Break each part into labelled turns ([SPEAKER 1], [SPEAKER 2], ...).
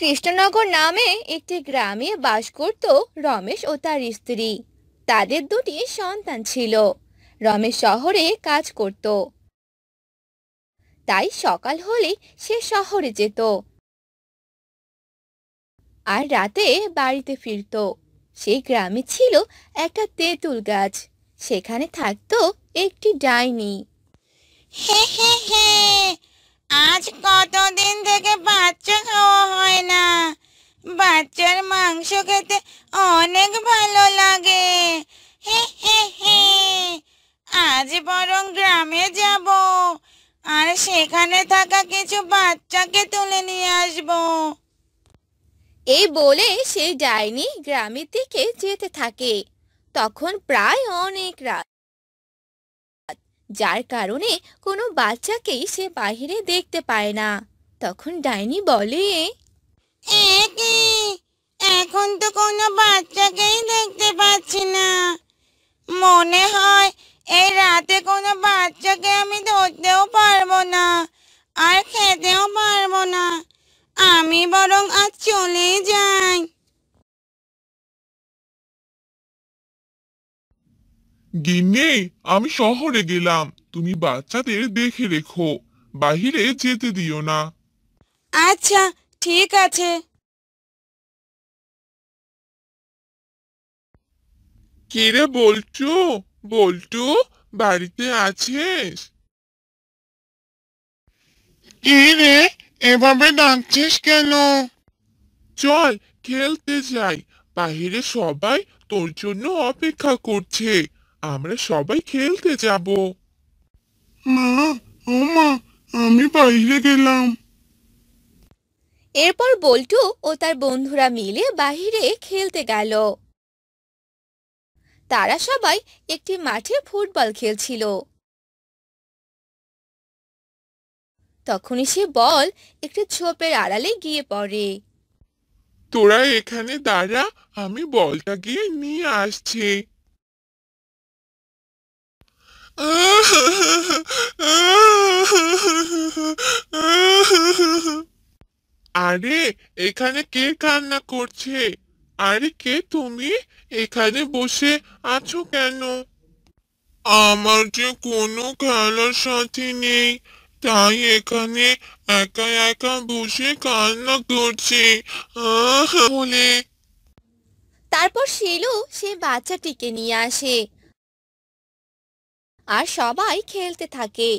[SPEAKER 1] কৃষ্ণনগর নামে একটি গ্রামে বাস করত রমেশ ও তার স্ত্রী। তাদের দুটি সন্তান ছিল। রমেশ শহরে কাজ করত, তাই সকাল হলে সে শহরে যেত আর রাতে বাড়িতে ফিরত। সেই গ্রামে ছিল একটা তেঁতুল গাছ, সেখানে থাকতো একটি ডাইনি।
[SPEAKER 2] হে হে হে, আজ কতদিন থেকে বাচ্চা খাওয়া হয় না। বাচ্চার মাংস খেতে অনেক ভালো লাগে। হে হে হে, আজ বরং গ্রামে যাব আর সেখানে থাকা কিছু বাচ্চাকে তুলে নিয়ে আসবো।
[SPEAKER 1] এই বলে সেই ডাইনি গ্রামের দিকে যেতে থাকে। তখন প্রায় অনেক রাত, যার কারণে কোনো বাচ্চাকেই সে বাইরে দেখতে পায় না। তখন ডাইনি বলে,
[SPEAKER 2] এ কি, এখন তো কোনো বাচ্চাকেই দেখতে পাচ্ছি না। মনে হয় এই রাতে কোনো বাচ্চাকে আমি ধরতেও পারবো না আর খেতেও পারবো না। আমি বরং আজ চলেই যাই।
[SPEAKER 3] গিন্নি, আমি শহরে গেলাম, তুমি বাচ্চাদের দেখে রেখো, বাহিরে যেতে দিও না।
[SPEAKER 2] আচ্ছা, ঠিক আছে।
[SPEAKER 3] কে রে বল্টু? বল্টু, বাড়িতে আছিস? কি রে, এভাবে ডাকছিস কেন? চল খেলতে যাই, বাহিরে সবাই তোর জন্য অপেক্ষা করছে। আমরা সবাই খেলতে যাব। মা, ও মা, আমি বাইরে গেলাম।
[SPEAKER 1] এরপর বল্টু ও তার বন্ধুরা মিলে বাইরে খেলতে গেল। তারা সবাই একটি মাঠে ফুটবল খেলছিল। তখনই সে বল একটি ঝোপের আড়ালে গিয়ে পড়ে।
[SPEAKER 3] তোরা এখানে দাঁড়া, আমি বলটা গিয়ে নিয়ে আসছি। আরে, এখানে কে কান্না করছে? আরে কে তুমি? এখানে বসে আছো কেন? আমার যে কোনো খেলার সাথী নেই, তাই এখানে একা একা বসে কান্না করছি বলে।
[SPEAKER 1] তারপর শিলু সে বাচ্চাটিকে নিয়ে আসে আর সবাই খেলতে থাকে।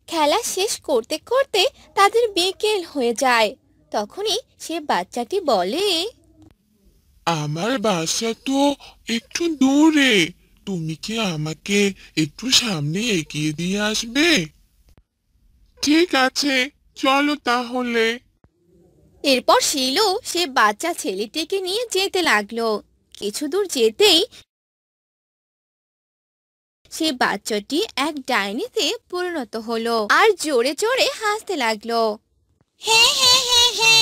[SPEAKER 1] খেলা শেষ করতে করতে তাদের বিকেল হয়ে যায়। তখনই সে বাচ্চাটি বলে,
[SPEAKER 3] আমার বাসা তো একটু দূরে, তুমি কি আমাকে একটু সামনে এগিয়ে দিয়ে আসবে? ঠিক আছে, চলো তাহলে।
[SPEAKER 1] এরপর শিলু সে বাচ্চা ছেলেটিকে নিয়ে যেতে লাগলো। কিছু দূর যেতেই সে বাচ্চাটি এক ডাইনিতে পরিণত হলো আর জোরে জোরে হাসতে লাগলো।
[SPEAKER 2] হে হে হে হে,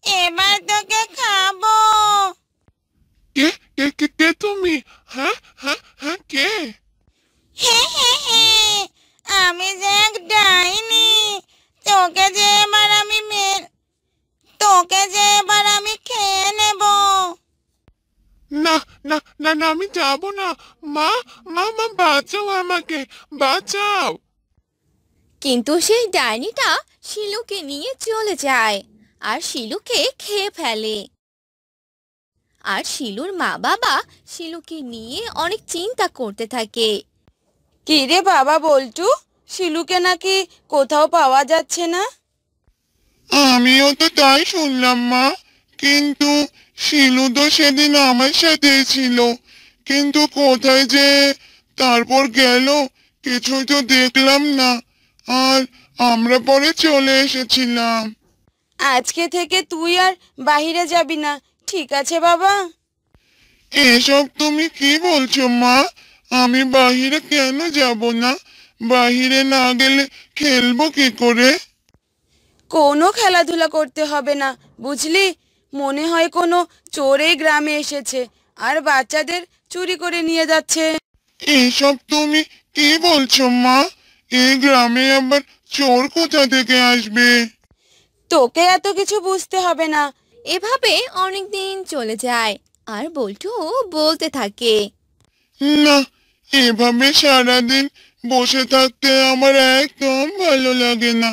[SPEAKER 2] এবার তোকে খাবো।
[SPEAKER 3] কে কে কে কে তুমি? হ্যাঁ হ্যাঁ হ্যাঁ, কে?
[SPEAKER 2] হে হে হে, আমি যে এক ডাইনি। তোকে যে এবার আমি তোকে যে এবার আমি খেয়ে নেব।
[SPEAKER 3] না না না না, আমি যাব না। মা, মা মা, বাঁচাও আমাকে, বাঁচাও।
[SPEAKER 1] কিন্তু সেই ডাইনিটা শিলুকে নিয়ে চলে যায় আর শিলুকে খেয়ে ফেলে। আর শিলুর মা বাবা শিলুকে নিয়ে অনেক চিন্তা করতে থাকে।
[SPEAKER 2] কি রে বাবা বল্টু, শিলুকে নাকি কোথাও পাওয়া যাচ্ছে না?
[SPEAKER 3] আমিও তো তাই শুনলাম মা, কিন্তু শিলু তো সেদিন আমার সাথে ছিল, কিন্তু কোথায় যে তারপর গেল কিছুই তো দেখলাম না। আর আমরা পরে চলে এসেছিলাম।
[SPEAKER 2] আজকে থেকে তুই আর বাহিরে যাবি না, ঠিক আছে বাবা?
[SPEAKER 3] এসব তুমি কি বলছো মা? আমি বাহিরে কেন যাব না? বাহিরে না গেলে খেলবো কি করে?
[SPEAKER 2] কোনো খেলাধুলা করতে হবে না, বুঝলি? মনে হয় কোনো চোর এই গ্রামে এসেছে আর বাচ্চাদের চুরি করে নিয়ে যাচ্ছে।
[SPEAKER 3] এসব তুমি কি বলছো মা? এই গ্রামে আবার চোর কোথা থেকে আসবে?
[SPEAKER 2] তোকে এত কিছু বুঝতে হবে না।
[SPEAKER 1] এভাবে অনেক দিন চলে যায় আর বল্টু বলতে থাকে,
[SPEAKER 3] না, এভাবে সারাদিন বসে থাকতে আমার একদম ভালো লাগে না।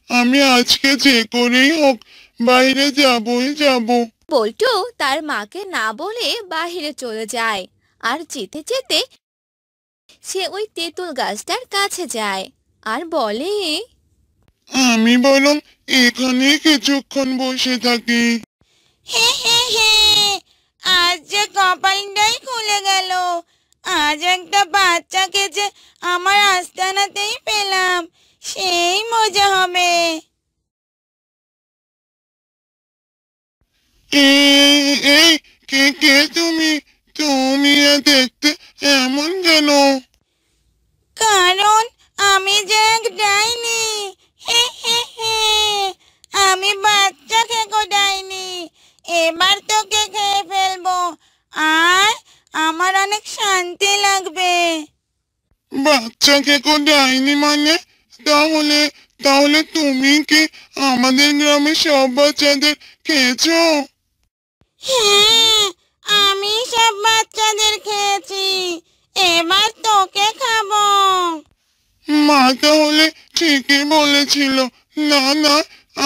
[SPEAKER 3] আমি আজকে যে করেই হোক বাইরে যাবই যাব।
[SPEAKER 1] বল্টু তার মাকে না বলে বাইরে চলে যায় আর যেতে যেতে সে ওই তেঁতুল গাছটার কাছে যায় আর বলে,
[SPEAKER 3] আমি বরং এখানে কিছুক্ষণ বসে থাকি।
[SPEAKER 2] হে হে হে, আজ যে কপালটাই খুলে গেল। আজ একটা বাচ্চাকে যে আমার আস্তানাতেই পেলাম, সেই মজা হবে।
[SPEAKER 3] এই কে কে তুমি? তুমি দেখতে এমন কেন?
[SPEAKER 2] কারণ আমি যে এক ডাইনি। হে হে হে, আমি বাচ্চা খেকো ডাইনি। এবার তোকে খেয়ে ফেলবো আর আমার অনেক শান্তি লাগবে।
[SPEAKER 3] বাচ্চাকে কো ডাইনি মানে? তাহলে তাহলে তুমি কি আমাদের গ্রামের সব বাচ্চাদের খেয়েছো?
[SPEAKER 2] হ্যাঁ, আমি সব বাচ্চাদের খেয়েছি। এবার তোকে খাবো।
[SPEAKER 3] মা তাহলে ঠিকই বলেছিল। না না,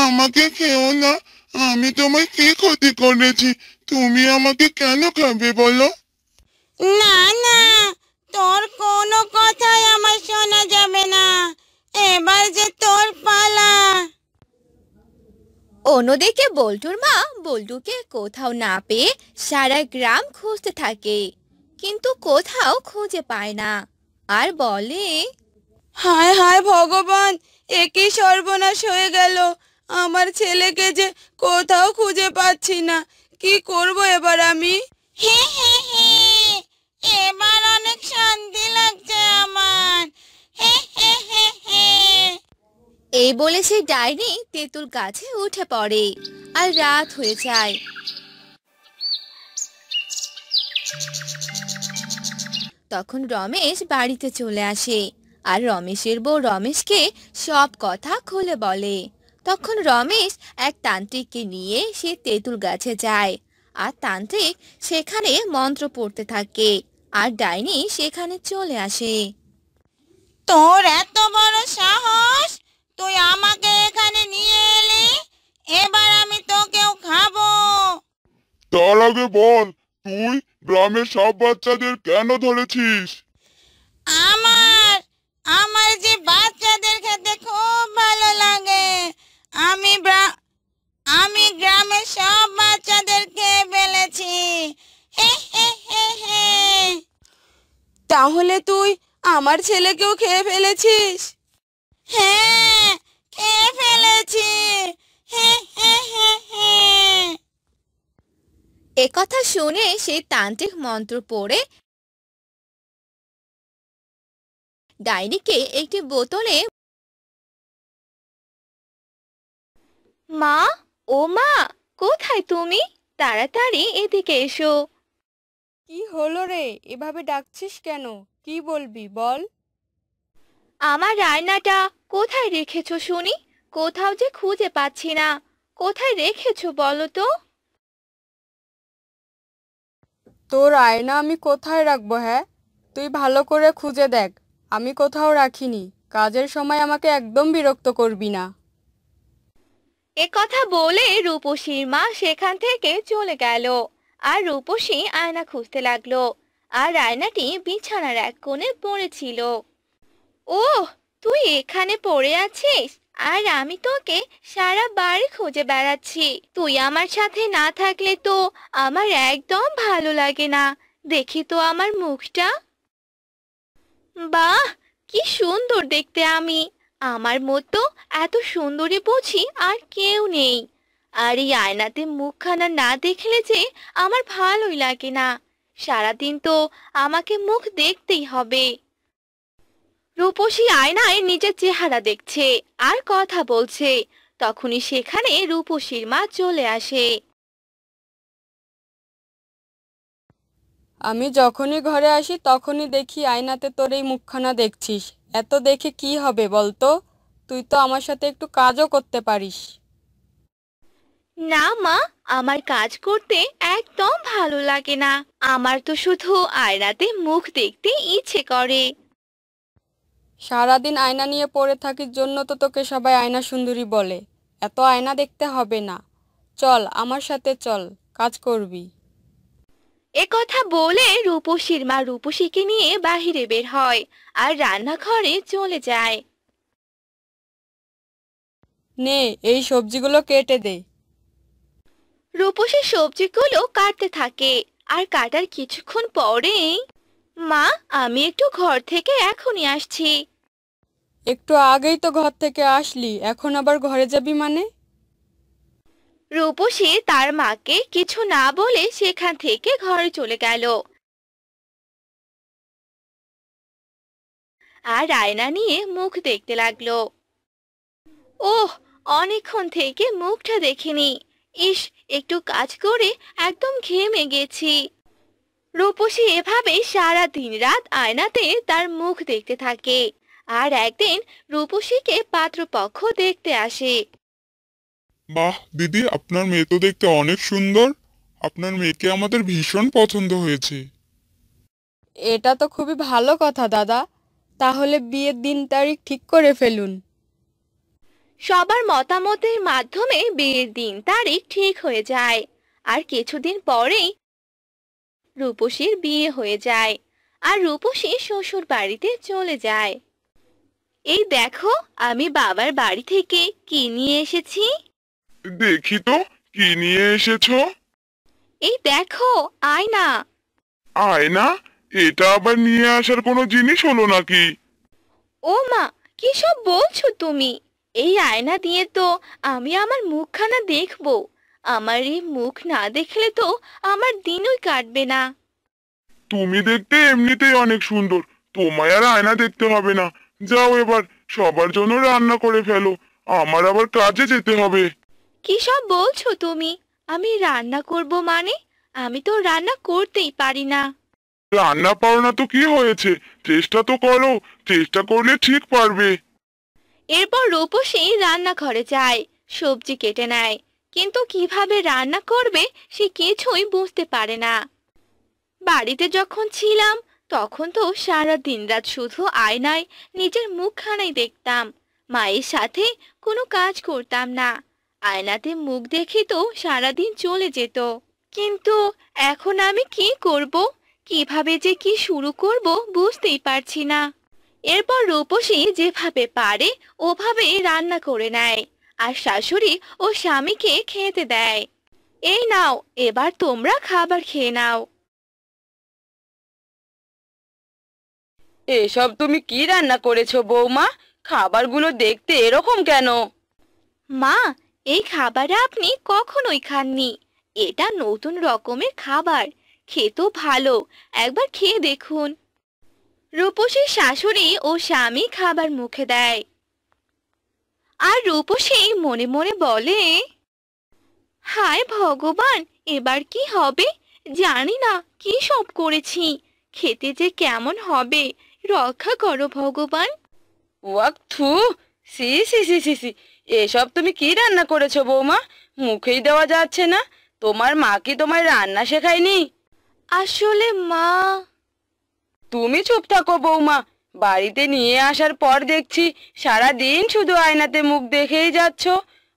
[SPEAKER 3] আমাকে খেও না। আমি তোমায় কি ক্ষতি করেছি? তুমি আমাকে কেন খাবে বলো?
[SPEAKER 2] না না, তোর কোনো কথাই আমার শোনা যাবে না। এবার যে তোর পালা।
[SPEAKER 1] অন্যদিকে বল্টুর মা বল্টুকে কোথাও না পেয়ে সারা গ্রাম খুঁজতে থাকে, কিন্তু কোথাও খুঁজে পায় না আর বলে,
[SPEAKER 2] হায় হায় ভগবান, এ কি সর্বনাশ হয়ে গেল। আমার ছেলেকে যে কোথাও খুঁজে পাচ্ছি না। কি করব এবার আমি? হে হে হে, এবার অনেক শান্তি লাগছে আমার। হে হে হে হে।
[SPEAKER 1] এই বলে সেই ডাইনি তেঁতুল গাছে উঠে পড়ে আর রাত হয়ে যায়। তখন রমেশ বাড়িতে চলে আসে আর রমেশের বউ রমেশকে সব কথা খুলে বলে। তখন রমেশ এক তান্ত্রিককে নিয়ে সে তেঁতুল গাছে যায় আর তান্ত্রিক সেখানে মন্ত্র পড়তে থাকে আর ডাইনি সেখানে চলে আসে।
[SPEAKER 2] তোর এত বড় সাহস, তুই আমাকে এখানে নিয়ে এলি। এবার আমি তোকেও খাবো।
[SPEAKER 3] তার আগে বল, তুই গ্রামের সব বাচ্চাদের কেন ধরেছিস?
[SPEAKER 2] আমার আমার যে বাচ্চাদের খেতে খুব ভালো লাগে। আমি আমি গ্রামের সব বাচ্চাদের খেয়ে ফেলেছি। হে হে হে হে। তাহলে তুই আমার ছেলেকেও খেয়ে ফেলেছিস? হ্যাঁ, খেয়ে ফেলেছি। হে হে হে হে।
[SPEAKER 1] একথা শুনে সেই তান্ত্রিক মন্ত্র পড়ে ডাইনিকে একটি বোতলে, মা, ও মা, কোথায় তুমি? তাড়াতাড়ি এদিকে এসো।
[SPEAKER 4] কি হলো রে, এভাবে ডাকছিস কেন? কি বলবি বল।
[SPEAKER 1] আমার রায়নাটা কোথায় রেখেছো শুনি? কোথাও যে খুঁজে পাচ্ছি না। কোথায় রেখেছো বলো তো?
[SPEAKER 4] তোর আয়না আমি কোথায় রাখবো? হ্যাঁ, তুই ভালো করে খুঁজে দেখ। আমি কোথাও রাখিনি। কাজের সময় আমাকে একদম বিরক্ত করবি না।
[SPEAKER 1] এ কথা বলে রূপসীর মা সেখান থেকে চলে গেল আর রূপসী আয়না খুঁজতে লাগলো আর আয়নাটি বিছানার এক কোণে পড়েছিল। ওহ, তুই এখানে পড়ে আছিস আর আমি তোকে সারা বাড়ি খুঁজে বেড়াচ্ছি। তুই আমার সাথে না থাকলে তো আমার একদম ভালো লাগে না। দেখি তো আমার মুখটা। বাহ, কি সুন্দর দেখতে আমি। আমার মতো এত সুন্দরী বুঝি আর কেউ নেই। আর এই আয়নাতে মুখখানা না দেখলে যে আমার ভালোই লাগে না। সারাদিন তো আমাকে মুখ দেখতেই হবে। রূপসী আয়নায় নিজের চেহারা দেখছে আর কথা বলছে। তখনই সেখানে রূপসীর মা চলে আসে।
[SPEAKER 4] আমি যখনই ঘরে আসি তখনই দেখি আয়নাতে তোর এই মুখখানা দেখছিস। এত দেখে কি হবে বলতো? তুই তো আমার সাথে একটু কাজও করতে পারিস।
[SPEAKER 1] না মা, আমার কাজ করতে একদম ভালো লাগে না। আমার তো শুধু আয়নাতে মুখ দেখতে ইচ্ছে করে।
[SPEAKER 4] সারাদিন আয়না নিয়ে পড়ে থাকির জন্য তো তোকে সবাই আয়না সুন্দরী বলে। এত আয়না দেখতে হবে না। চল আমার সাথে চল, কাজ করবি।
[SPEAKER 1] এ কথা বলে রূপসীর মা রূপসীকে নিয়ে বাহিরে বের হয় আর রান্নাঘরে চলে যায়।
[SPEAKER 4] নে, এই সবজিগুলো কেটে দে।
[SPEAKER 1] রূপসী সবজিগুলো কাটতে থাকে আর কাটার কিছুক্ষণ পরেই, মা, আমি একটু ঘর থেকে এখনই আসছি।
[SPEAKER 4] একটু আগেই তো ঘর থেকে আসলি, এখন আবার ঘরে যাবি মানে?
[SPEAKER 1] রূপসী তার মাকে কিছু না বলে সেখান থেকে ঘরে চলে গেল আর আয়না নিয়ে মুখ দেখতে লাগলো। ওহ, অনেকক্ষণ থেকে মুখটা দেখিনি। ইস, একটু কাজ করে একদম ঘেমে গেছি। রূপসী এভাবে সারা দিন রাত আয়নাতে তার মুখ দেখতে থাকে। আর একদিন রূপসীকে পাত্রপক্ষ দেখতে আসে।
[SPEAKER 3] বাহ দিদি, আপনার মেয়ে তো দেখতে অনেক সুন্দর। আপনার মেয়েকে আমাদের ভীষণ পছন্দ হয়েছে।
[SPEAKER 4] এটা তো খুবই ভালো কথা দাদা। তাহলে বিয়ের দিন তারিখ ঠিক করে ফেলুন।
[SPEAKER 1] সবার মতামতের মাধ্যমে বিয়ের দিন তারিখ ঠিক হয়ে যায়। আর কিছুদিন পরেই রূপসীর বিয়ে হয়ে যায় আর রূপসী শ্বশুর বাড়িতে চলে যায়। এই দেখো, আমি বাবার বাড়ি থেকে কি নিয়ে এসেছি।
[SPEAKER 3] দেখি তো, কি নিয়ে এসেছো?
[SPEAKER 1] এই দেখো, আয়না।
[SPEAKER 3] আয়না? এটা আবার নিয়ে আসার কোনো জিনিস হলো নাকি?
[SPEAKER 1] ও মা, কি সব বলছো তুমি? এই আয়না দিয়ে তো আমি আমার মুখখানা দেখবো। আমার এই মুখ না দেখলে তো আমার দিনই কাটবে না।
[SPEAKER 3] তুমি দেখতে এমনিতেই অনেক সুন্দর, তোমায় আর আয়না দেখতে হবে না। যাও এবার সবার জন্য রান্না করে ফেলো, আমার আবার কাজে যেতে হবে।
[SPEAKER 1] কি সব বলছো তুমি? আমি রান্না করব মানে? আমি তো রান্না করতেই পারি না।
[SPEAKER 3] রান্না পারো না তো কি হয়েছে, চেষ্টা তো করো, চেষ্টা করলে ঠিক পারবে।
[SPEAKER 1] এরপর রূপসী রান্নাঘরে যায়, সবজি কেটে নেয়, কিন্তু কিভাবে রান্না করবে সে কিছুই বুঝতে পারে না। বাড়িতে যখন ছিলাম তখন তো সারা দিন রাত শুধু আয়নায় নিজের মুখখানাই দেখতাম। মায়ের সাথে কোনো কাজ করতাম না। আয়নাতে মুখ দেখে তো সারাদিন চলে যেত। কিন্তু এখন আমি কি করব, কিভাবে যে কি শুরু করব বুঝতেই পারছি না। এরপর রূপসী যেভাবে পারে ওভাবে রান্না করে নেয় আর শাশুড়ি ও স্বামীকে খেতে দেয়। এই নাও, এবার তোমরা খাবার খেয়ে নাও।
[SPEAKER 4] এসব তুমি কি রান্না করেছো বৌমা? খাবারগুলো দেখতে এরকম কেন?
[SPEAKER 1] মা, এই খাবার আপনি কখনোই খাননি। এটা নতুন রকমের খাবার, খেতেও ভালো, একবার খেয়ে দেখুন। রূপসীর শাশুড়ি ও স্বামী খাবার মুখে দেয় আর রূপসী মনে মনে বলে, হায় ভগবান, এবার কি হবে? জানি না কি সব করেছি, খেতে যে কেমন হবে, রক্ষা করো ভগবান।
[SPEAKER 4] ওয়াক থু, সি সি সি সি সি, এসব তুমি কি রান্না করেছো বৌমা? মুখেই দেওয়া যাচ্ছে না। তোমার মা কি তোমায় রান্না শেখায়নি?
[SPEAKER 1] আসলে মা।
[SPEAKER 4] তুমি চুপ থাকো বৌমা। বাড়িতে নিয়ে আসার পর দেখছি সারা দিন শুধু আয়নাতে মুখ দেখেই যাচ্ছ।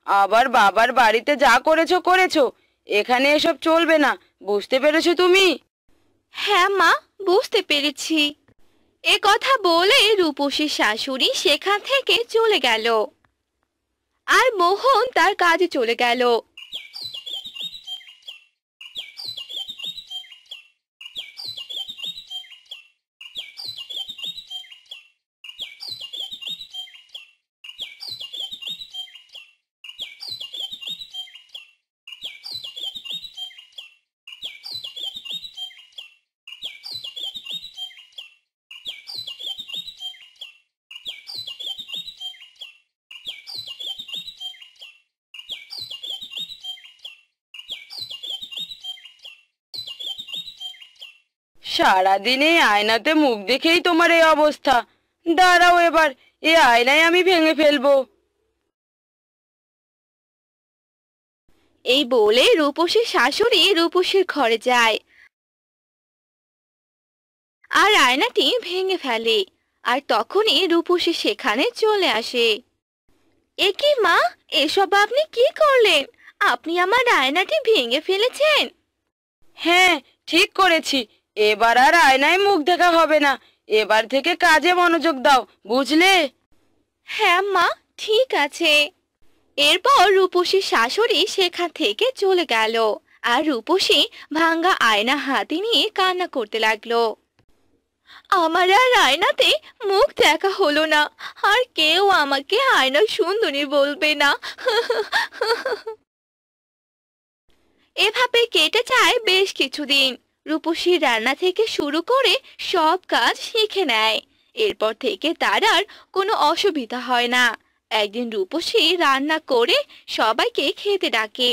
[SPEAKER 4] আবার বাবার বাড়িতে যা করেছো করেছো, এখানে এসব চলবে না। বুঝতে পেরেছো তুমি?
[SPEAKER 1] হ্যাঁ মা, বুঝতে পেরেছি। এ কথা বলে রূপসীর শাশুড়ি সেখান থেকে চলে গেল আর মোহন তার কাজে চলে গেল।
[SPEAKER 4] সারাদিনে আয়নাতে মুখ দেখেই তোমার এই অবস্থা। দাঁড়াও, এবার এ আয়নায় আমি ভেঙে ফেলবো।
[SPEAKER 1] এই বলে রূপসীর শাশুড়ি রূপসীর ঘরে যায় আর আয়নাটি ভেঙে ফেলে। আর তখনই রূপসী সেখানে চলে আসে। এ কি মা, এসব আপনি কি করলেন? আপনি আমার আয়নাটি ভেঙে ফেলেছেন।
[SPEAKER 4] হ্যাঁ, ঠিক করেছি। এবার আর আয়নায় মুখ দেখা হবে না। এবার থেকে কাজে মনোযোগ দাও, বুঝলে?
[SPEAKER 1] হ্যাঁ মা, ঠিক আছে। এরপর রূপসীর শাশুড়ি সেখান থেকে চলে গেল আর রূপসী ভাঙ্গা আয়না হাতে নিয়ে কান্না করতে লাগলো। আমার আর আয়নাতে মুখ দেখা হলো না, আর কেউ আমাকে আয়না সুন্দরী বলবে না। এভাবে কেটে যায় বেশ কিছুদিন। রূপসী রান্না থেকে শুরু করে সব কাজ শিখে নেয়। এরপর থেকে তার আর কোনো অসুবিধা হয় না। একদিন রূপসী রান্না করে সবাইকে খেতে ডাকে।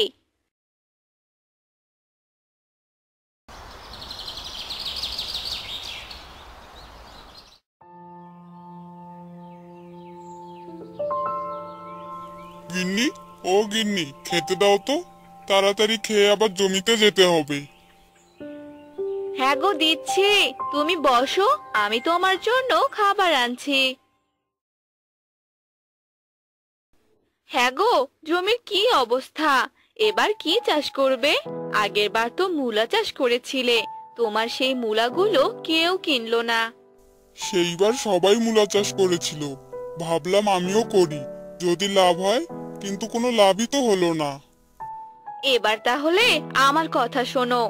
[SPEAKER 3] গিন্নি, ও গিন্নি, খেতে দাও তো। তাড়াতাড়ি খেয়ে আবার জমিতে যেতে হবে।
[SPEAKER 1] হ্যাঁ গো, দিচ্ছি, তুমি বসো, আমি তোমার জন্য খাবার আনছি। হ্যাঁ গো, জমির কি অবস্থা? এবার কি চাষ করবে? আগের বার তো মূলা চাষ করেছিলে, তোমার সেই মূলাগুলো কেউ কিনলো না।
[SPEAKER 3] সেইবার সবাই মূলা চাষ করেছিল, ভাবলাম আমিও করি, যদি লাভ হয়, কিন্তু কোনো লাভই তো হলো না।
[SPEAKER 1] এবার তাহলে আমার কথা শোনো।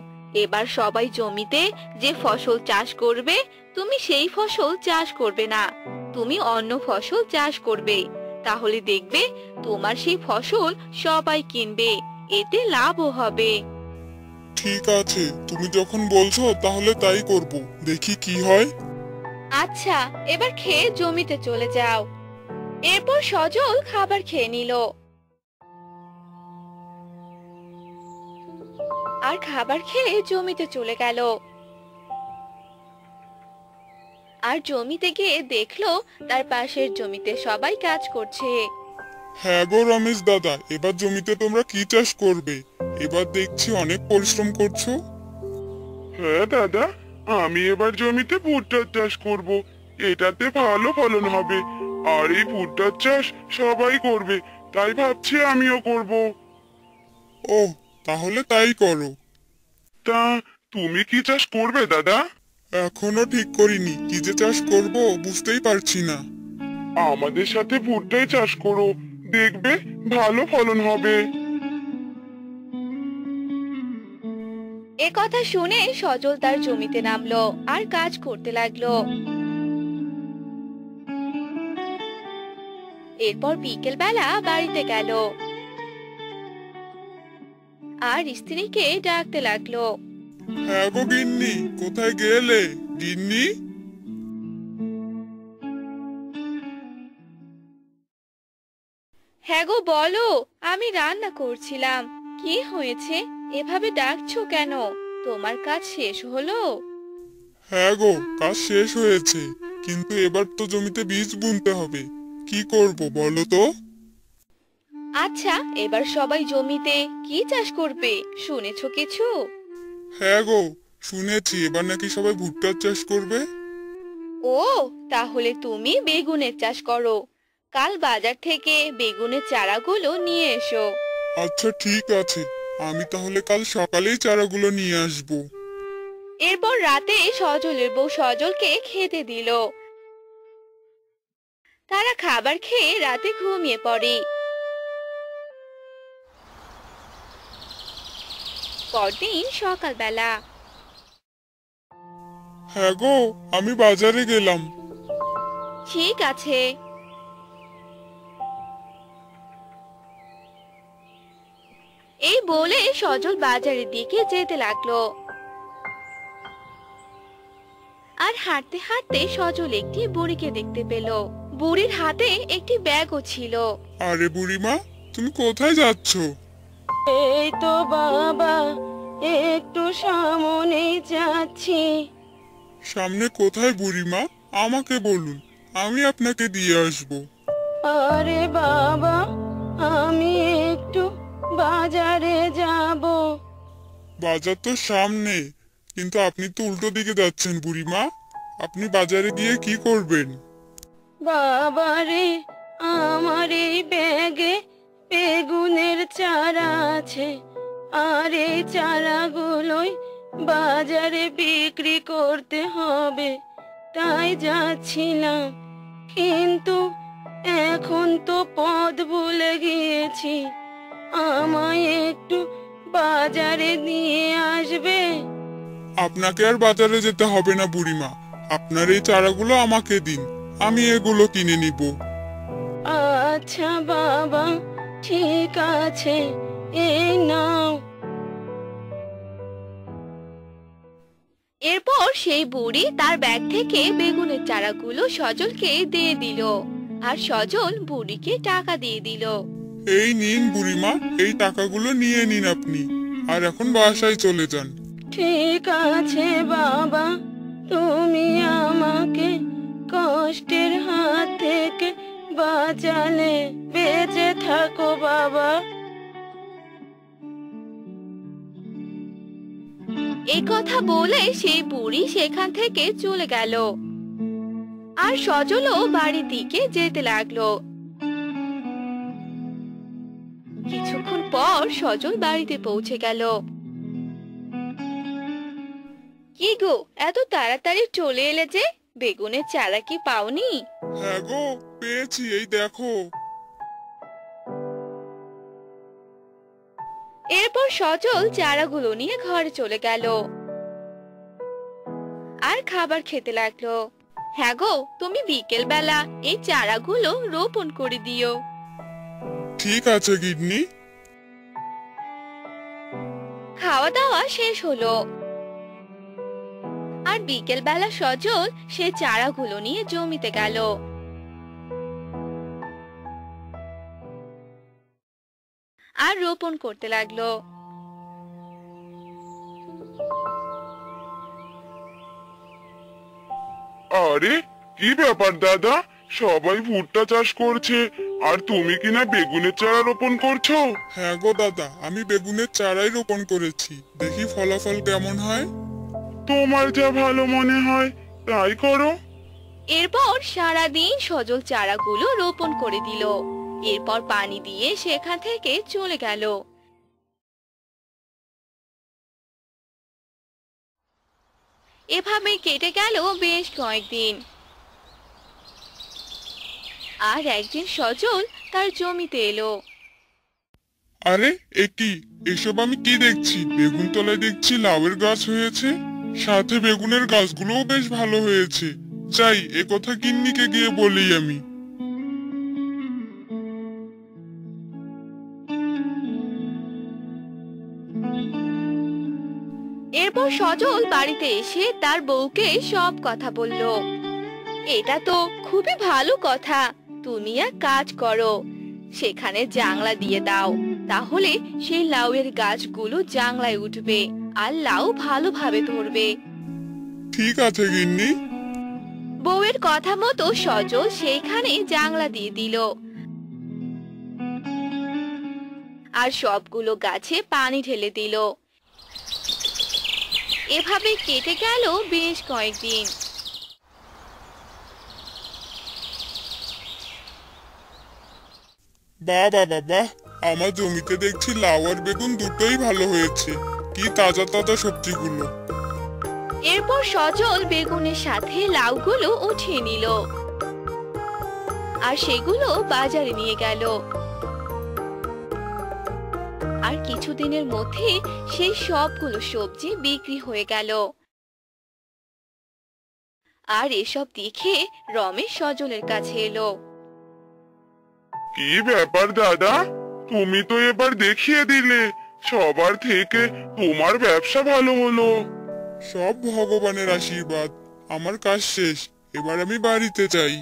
[SPEAKER 1] এবার সবাই জমিতে যে ফসল চাষ করবে, তুমি সেই ফসল চাষ করবে না, তুমি অন্য ফসল চাষ করবে। তাহলে দেখবে তোমার সেই ফসল সবাই কিনবে, এতে লাভও হবে।
[SPEAKER 3] ঠিক আছে, তুমি যখন বলছো তাহলে তাই করব, দেখি কি হয়।
[SPEAKER 1] আচ্ছা, এবার খেয়ে জমিতে চলে যাও। এরপর সজল খাবার খেয়ে নিল আর খাবার খেয়ে জমিতে চলে গেল। আর জমিতে গিয়ে দেখলো তার পাশের জমিতে সবাই কাজ করছে।
[SPEAKER 3] হ্যাঁ গো রমেশ দাদা, এবার জমিতে তোমরা কি চাষ করবে? এবার দেখছি অনেক পরিশ্রম করছো। হ্যাঁ দাদা, আমি এবার জমিতে ভুট্টার চাষ করব, এটাতে ভালো ফলন হবে। আর এই ভুট্টার চাষ সবাই করবে, তাই ভাবছি আমিও করব। ও, তাহলে তাই করো। তা তুমি কি চাষ করবে দাদা? এখনো ঠিক করিনি, কি যে চাষ করব বুঝতেই পারছি না। আমাদের সাথে ভুট্টাই চাষ করো, দেখবে ভালো ফলন হবে।
[SPEAKER 1] এ কথা শুনে সজল তার জমিতে নামলো আর কাজ করতে লাগলো। এরপর বিকেল বেলা বাড়িতে গেল আর স্ত্রীকে ডাকতে লাগলো।
[SPEAKER 3] হ্যাঁ গো গিন্নি, কোথায় গেলে গিন্নি?
[SPEAKER 1] হ্যাঁ গো, বলো, আমি রান্না করছিলাম। কি হয়েছে, এভাবে ডাকছো কেন? তোমার কাজ শেষ হলো?
[SPEAKER 3] হ্যাঁ গো, কাজ শেষ হয়েছে, কিন্তু এবার তো জমিতে বীজ বুনতে হবে, কি করব বলো তো?
[SPEAKER 1] আচ্ছা, এবার সবাই জমিতে কি চাষ করবে, শুনেছো কিছু?
[SPEAKER 3] হ্যাঁ গো, শুনেছি এবার নাকি সবাই ভুট্টার চাষ করবে।
[SPEAKER 1] ও, তাহলে তুমি বেগুনের চাষ করো। কাল বাজার থেকে বেগুনের চারাগুলো নিয়ে এসো।
[SPEAKER 3] আচ্ছা ঠিক আছে, আমি তাহলে কাল সকালেই চারাগুলো নিয়ে আসবো।
[SPEAKER 1] এরপর রাতে সজলের বউ সজলকে খেতে দিল। তারা খাবার খেয়ে রাতে ঘুমিয়ে পড়ে। পরদিন সকালবেলা।
[SPEAKER 3] হ্যাঁ গো, আমি বাজারে গেলাম।
[SPEAKER 1] ঠিক আছে। এই বলে সজল বাজারের দিকে যেতে লাগলো। আর হাঁটতে হাঁটতে সজল একটি বুড়িকে দেখতে পেল। বুড়ির হাতে একটি ব্যাগও ছিল।
[SPEAKER 3] আরে বুড়িমা, তুমি কোথায় যাচ্ছ?
[SPEAKER 4] এই তো বাবা, একটু সামনে যাচ্ছি।
[SPEAKER 3] সামনে কোথায় বুড়িমা, আমাকে বলুন, আমি আপনাকে দিয়ে আসবো।
[SPEAKER 4] আরে বাবা, আমি একটু বাজারে যাব।
[SPEAKER 3] বাজার তো সামনে, কিন্তু আপনি তো উল্টো দিকে যাচ্ছেন বুড়িমা। আপনি বাজারে গিয়ে কি করবেন?
[SPEAKER 4] বাবারে, আমার এই ব্যাগে বেগুনের চারা আছে, আর এই চারাগুলোই বাজারে বিক্রি করতে হবে, তাই যাচ্ছিলাম। কিন্তু এখন তো পথ ভুলে গিয়েছি, আমায় একটু বাজারে নিয়ে আসবে?
[SPEAKER 3] আপনাকে আর বাজারে যেতে হবে না বুড়িমা, আপনার এই চারাগুলো আমাকে দিন, আমি এগুলো কিনে নিব।
[SPEAKER 4] আচ্ছা বাবা, ঠিক আছে, এই নাও।
[SPEAKER 1] এরপর সেই বুড়ি তার ব্যাগ থেকে বেগুনের চারাগুলো সজলকে দিয়ে দিল, আর সজল বুড়িকে টাকা দিয়ে দিল।
[SPEAKER 3] এই নিন বুড়িমা, এই টাকাগুলো নিয়ে নিন আপনি, আর এখন বাসায় চলে যান।
[SPEAKER 4] ঠিক আছে বাবা, তুমি আমাকে কষ্টের হাত থেকে বাঁচালে। বেঁচে থাকো বাবা।
[SPEAKER 1] এই কথা বলে সেই বুড়ি সেখান থেকে চলে গেল, আর সজলও বাড়ির দিকে যেতে লাগলো। কিছুক্ষণ পর সজল বাড়িতে পৌঁছে গেল। কি গো, এত তাড়াতাড়ি চলে এলে যে? বেগুনের চারা কি পাওনি?
[SPEAKER 3] হ্যাঁ গো, পেয়েছি, এই দেখো।
[SPEAKER 1] এরপর সজল চারাগুলো নিয়ে ঘরে চলে গেল আর খাবার খেতে লাগলো। হ্যাঁ গো, তুমি বিকেল বেলা এই চারাগুলো রোপণ করে দিও।
[SPEAKER 3] ঠিক আছে গিন্নি।
[SPEAKER 1] খাওয়া দাওয়া শেষ হলো, আর বিকেল বেলা সজল সেই চারাগুলো নিয়ে জমিতে গেল। আর রোপণ করতে লাগলো।
[SPEAKER 3] আরে কি ব্যাপার দাদা, সবাই ভুট্টা চাষ করছে আর তুমি কিনা বেগুনের চারা রোপণ করছো? হ্যাঁ গো দাদা, আমি বেগুনের চারাই রোপণ করেছি, দেখি ফলাফল কেমন হয়। তোমার যা ভালো মনে হয় তাই করো।
[SPEAKER 1] এরপর সারাদিন সজল চারাগুলো রোপণ করে দিল, এরপর পানি দিয়ে সেখান থেকে চলে গেল। এভাবে কেটে গেল বেশ কয়েকদিন। আর একদিন সজল তার জমিতে এলো।
[SPEAKER 3] আরে এ কি, এসব আমি কি দেখছি? বেগুন তলায় দেখছি লাউয়ের গাছ হয়েছে, সাথে বেগুনের গাছগুলোও বেশ ভালো হয়েছে। যাই, এ কথা গিন্নিকে গিয়ে বলি আমি।
[SPEAKER 1] এরপর সজল বাড়িতে এসে তার বউকে সব কথা বলল। এটা তো খুবই ভালো কথা, তুমি এক কাজ করো, সেখানে জাংলা দিয়ে দাও, তাহলে সেই লাউয়ের গাছগুলো জাংলায় উঠবে আর লাউ ভালোভাবে ধরবে।
[SPEAKER 3] ঠিক আছে গিন্নি।
[SPEAKER 1] বউয়ের কথা মতো সজল সেইখানে জাংলা দিয়ে দিল, আর সবগুলো গাছে পানি ঢেলে দিল। এভাবে কেটে গেল বেশ কয়েকদিন।
[SPEAKER 3] বাহ বাবা বাহ, আমার জমিতে দেখছি লাউ আর বেগুন দুটোই ভালো হয়েছে, কি তাজা তাজা সবজিগুলো।
[SPEAKER 1] এরপর সজল বেগুনের সাথে লাউগুলো উঠিয়ে নিল, আর সেগুলো বাজারে নিয়ে গেল। আর কিছুদিনের মধ্যে সেই সবগুলো সবজি বিক্রি হয়ে গেল। আর এসব দেখে রমেশ সজলের কাছে এলো।
[SPEAKER 3] কি ব্যাপার দাদা, তুমি তো এবার দেখিয়ে দিলে, সবার থেকে তোমার ব্যবসা ভালো হলো। সব ভগবানের আশীর্বাদ, আমার কাজ শেষ, এবার আমি বাড়িতে যাই।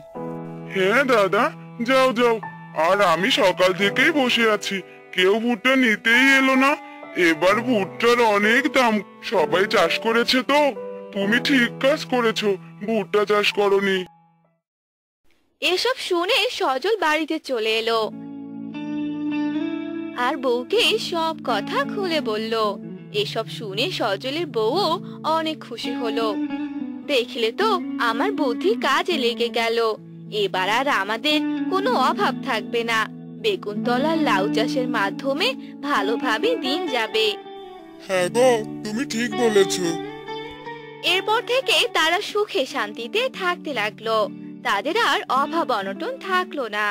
[SPEAKER 3] হ্যাঁ দাদা, যাও যাও। আর আমি সকাল থেকেই বসে আছি, কেউ ভুট্টা নিতেই এলো না। এবার ভুট্টার অনেক দাম, সবাই চাষ করেছে তো। তুমি ঠিক কাজ করেছো, ভুট্টা চাষ করনি।
[SPEAKER 1] এসব শুনে সজল বাড়িতে চলে এলো। আর বউকে সব কথা খুলে বলল। এসব শুনে সজলের বউও অনেক খুশি হলো। দেখলে তো, আমার বুদ্ধি কাজে লেগে গেল। এবার আর আমাদের কোনো অভাব থাকবে না। বেগুনতলার লাউ চাষের মাধ্যমে ভালোভাবে দিন যাবে।
[SPEAKER 3] হ্যাঁ গো, তুমি ঠিক বলেছো।
[SPEAKER 1] এরপর থেকে তারা সুখে শান্তিতে থাকতে লাগলো। তাদের আর অভাব অনটন থাকলো না।